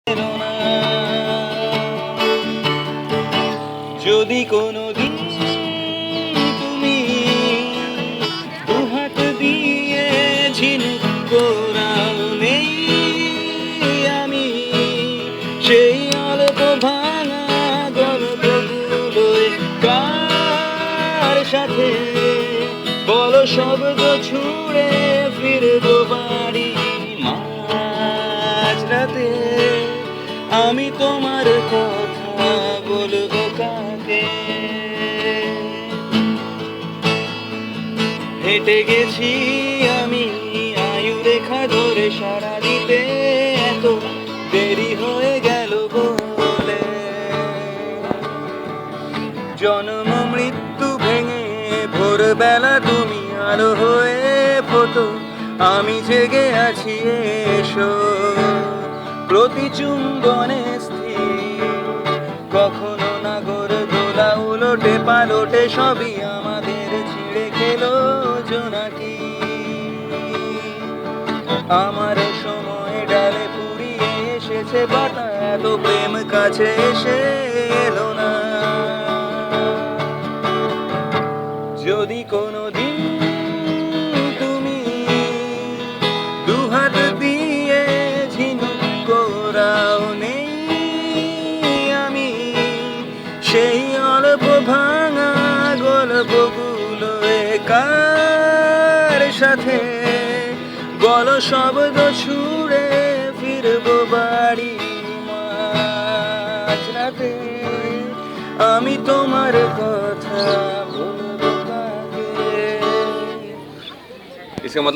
এলো না। যদি কোনোদিন তুমি দুহাত দিয়ে ঝিনুক কোরাও নেই আমি সেই অল্প ভাঙা গল্পগুলোয় কার সাথে বলো শব্দ ছুড়ে ফিরবো বাড়ি মাঝরাতে। আমি তোমার কথা বলবো কাকে? হেঁটে গেছি আমি আয়ু রেখা ধরে সারা দিতে, এত দেরি হয়ে গেল বলে। জন্ম মৃত্যু ভেঙে ভোরবেলা তুমি আলো হয়ে ফোটো, আমি জেগে আছি এসো প্রতি চুম্বনে স্থির। কখনো নাগর দোলা উলটে পালটে সবই আমাদের ছিঁড়ে খেলো জোনাকি। আমার সময় ডালে পুড়িয়ে এসেছে বাতা, এত প্রেম কাছে এসে এলো না। যদি কোনোদিন তুমি দুহাত দিয়ে ঝিনুক কোরাও নেই আমি সেই অল্প ভাঙা গল্পগুলো কার সাথে বলো শব্দ ছুড়ে ফিরবো বাড়ি মাঝরাতে। আমি তোমার কথা